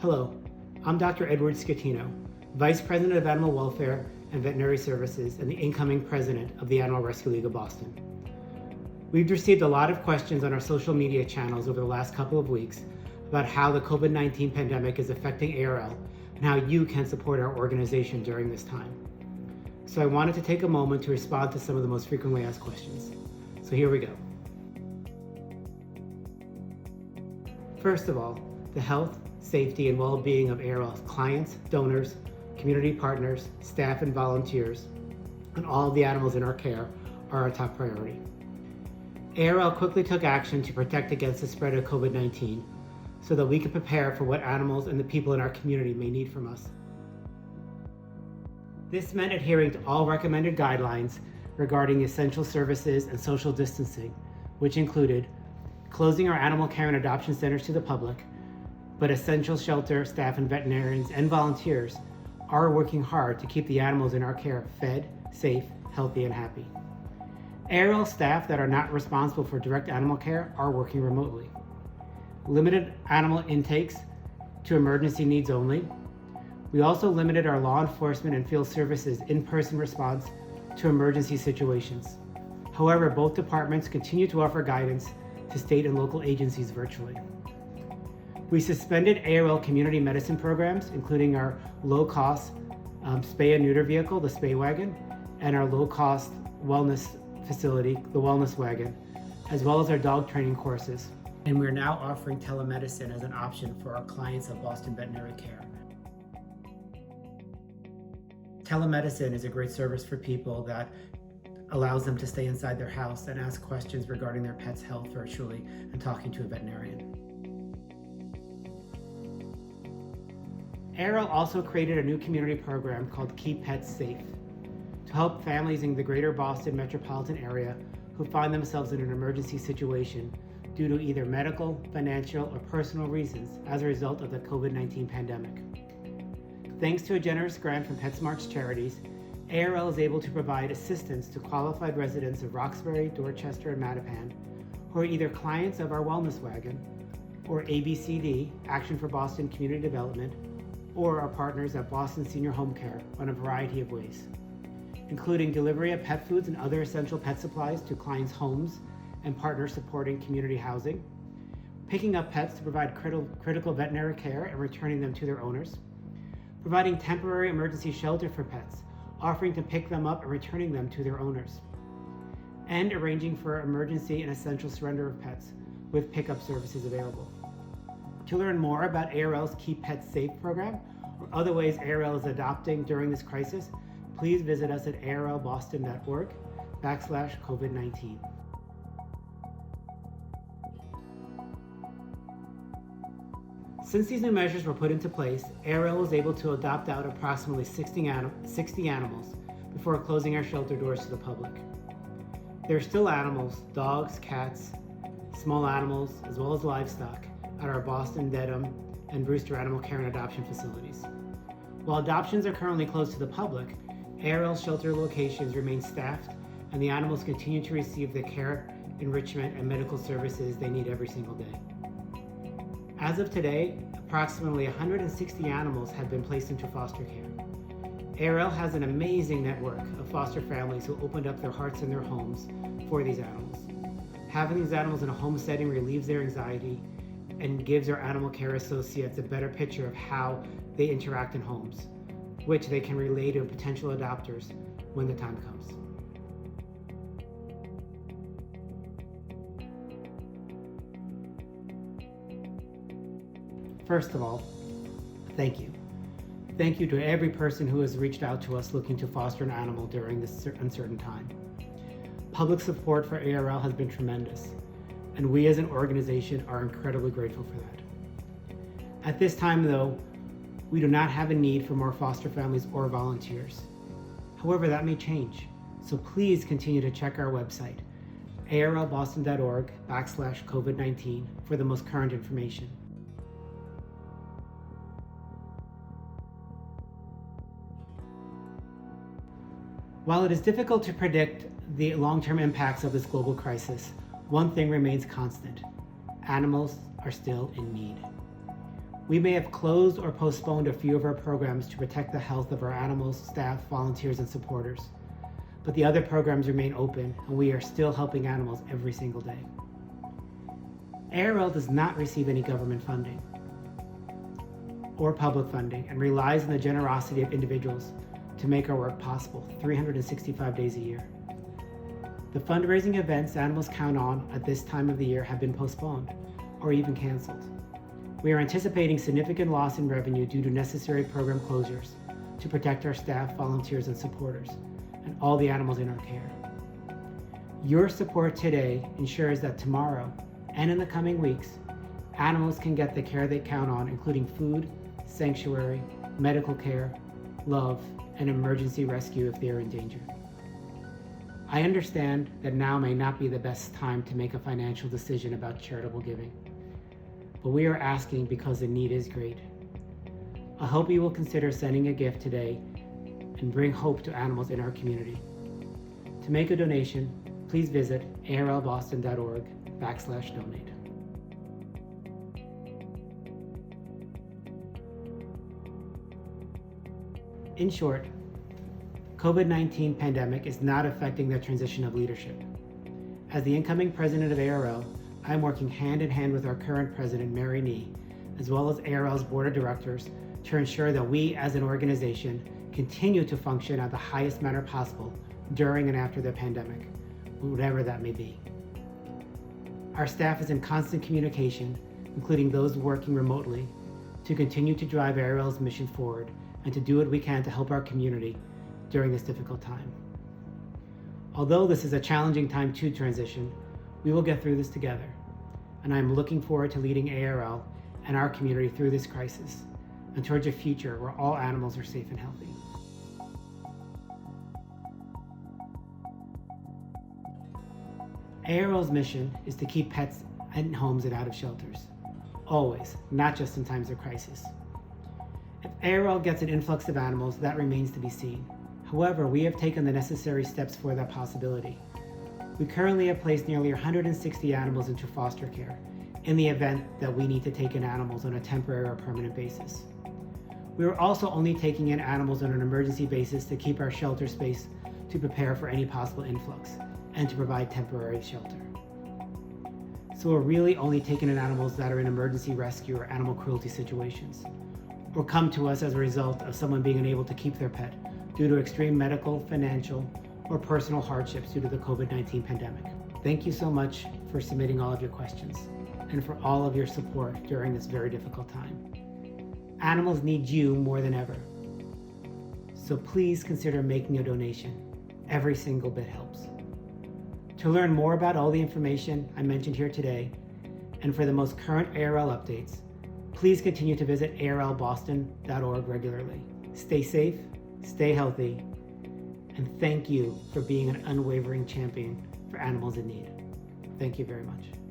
Hello, I'm Dr. Edward Schettino, Vice President of Animal Welfare and Veterinary Services and the incoming President of the Animal Rescue League of Boston. We've received a lot of questions on our social media channels over the last couple of weeks about how the COVID-19 pandemic is affecting ARL and how you can support our organization during this time. So I wanted to take a moment to respond to some of the most frequently asked questions. So here we go. First of all, the health, safety, and well-being of ARL's clients, donors, community partners, staff, and volunteers, and all of the animals in our care are our top priority. ARL quickly took action to protect against the spread of COVID-19 so that we can prepare for what animals and the people in our community may need from us. This meant adhering to all recommended guidelines regarding essential services and social distancing, which included closing our animal care and adoption centers to the public, but essential shelter staff and veterinarians and volunteers are working hard to keep the animals in our care fed, safe, healthy, and happy. ARL staff that are not responsible for direct animal care are working remotely. Limited animal intakes to emergency needs only. We also limited our law enforcement and field services in-person response to emergency situations. However, both departments continue to offer guidance to state and local agencies virtually. We suspended ARL community medicine programs, including our low-cost spay and neuter vehicle, the Spay Wagon, and our low-cost wellness facility, the Wellness Wagon, as well as our dog training courses. And we're now offering telemedicine as an option for our clients of Boston Veterinary Care. Telemedicine is a great service for people that allows them to stay inside their house and ask questions regarding their pet's health virtually and talking to a veterinarian. ARL also created a new community program called Keep Pets Safe to help families in the greater Boston metropolitan area who find themselves in an emergency situation due to either medical, financial, or personal reasons as a result of the COVID-19 pandemic. Thanks to a generous grant from PetSmart's charities, ARL is able to provide assistance to qualified residents of Roxbury, Dorchester, and Mattapan who are either clients of our Wellness Wagon or ABCD, Action for Boston Community Development, or our partners at Boston Senior Home Care in a variety of ways, including delivery of pet foods and other essential pet supplies to clients' homes and partners supporting community housing, picking up pets to provide critical veterinary care and returning them to their owners, providing temporary emergency shelter for pets, offering to pick them up and returning them to their owners, and arranging for emergency and essential surrender of pets with pickup services available. To learn more about ARL's Keep Pets Safe program or other ways ARL is adopting during this crisis, please visit us at arlboston.org/COVID-19. Since these new measures were put into place, ARL was able to adopt out approximately 60 animals before closing our shelter doors to the public. There are still animals, dogs, cats, small animals, as well as livestock, at our Boston, Dedham, and Brewster Animal Care and Adoption facilities. While adoptions are currently closed to the public, ARL shelter locations remain staffed and the animals continue to receive the care, enrichment, and medical services they need every single day. As of today, approximately 160 animals have been placed into foster care. ARL has an amazing network of foster families who opened up their hearts and their homes for these animals. Having these animals in a home setting relieves their anxiety and gives our animal care associates a better picture of how they interact in homes, which they can relay to potential adopters when the time comes. First of all, thank you. Thank you to every person who has reached out to us looking to foster an animal during this uncertain time. Public support for ARL has been tremendous, and we as an organization are incredibly grateful for that. At this time, though, we do not have a need for more foster families or volunteers. However, that may change, so please continue to check our website, arlboston.org/COVID-19, for the most current information. While it is difficult to predict the long-term impacts of this global crisis, one thing remains constant: animals are still in need. We may have closed or postponed a few of our programs to protect the health of our animals, staff, volunteers, and supporters, but the other programs remain open and we are still helping animals every single day. ARL does not receive any government funding or public funding and relies on the generosity of individuals to make our work possible 365 days a year. The fundraising events animals count on at this time of the year have been postponed or even canceled. We are anticipating significant loss in revenue due to necessary program closures to protect our staff, volunteers, and supporters, and all the animals in our care. Your support today ensures that tomorrow and in the coming weeks, animals can get the care they count on, including food, sanctuary, medical care, love, and emergency rescue if they are in danger. I understand that now may not be the best time to make a financial decision about charitable giving, but we are asking because the need is great. I hope you will consider sending a gift today and bring hope to animals in our community. To make a donation, please visit arlboston.org/donate. In short, COVID-19 pandemic is not affecting the transition of leadership. As the incoming president of ARL, I'm working hand in hand with our current president, Mary Nee, as well as ARL's board of directors to ensure that we as an organization continue to function at the highest manner possible during and after the pandemic, whatever that may be. Our staff is in constant communication, including those working remotely, to continue to drive ARL's mission forward and to do what we can to help our community during this difficult time. Although this is a challenging time to transition, we will get through this together, and I'm looking forward to leading ARL and our community through this crisis and towards a future where all animals are safe and healthy. ARL's mission is to keep pets in homes and out of shelters, always, not just in times of crisis. If ARL gets an influx of animals, that remains to be seen. However, we have taken the necessary steps for that possibility. We currently have placed nearly 160 animals into foster care in the event that we need to take in animals on a temporary or permanent basis. We are also only taking in animals on an emergency basis to keep our shelter space to prepare for any possible influx and to provide temporary shelter. So we're really only taking in animals that are in emergency rescue or animal cruelty situations, or come to us as a result of someone being unable to keep their pet due to extreme medical, financial, or personal hardships due to the COVID-19 pandemic. Thank you so much for submitting all of your questions and for all of your support during this very difficult time. Animals need you more than ever. So please consider making a donation. Every single bit helps. To learn more about all the information I mentioned here today, and for the most current ARL updates, please continue to visit arlboston.org regularly. Stay safe, stay healthy, and thank you for being an unwavering champion for animals in need. Thank you very much.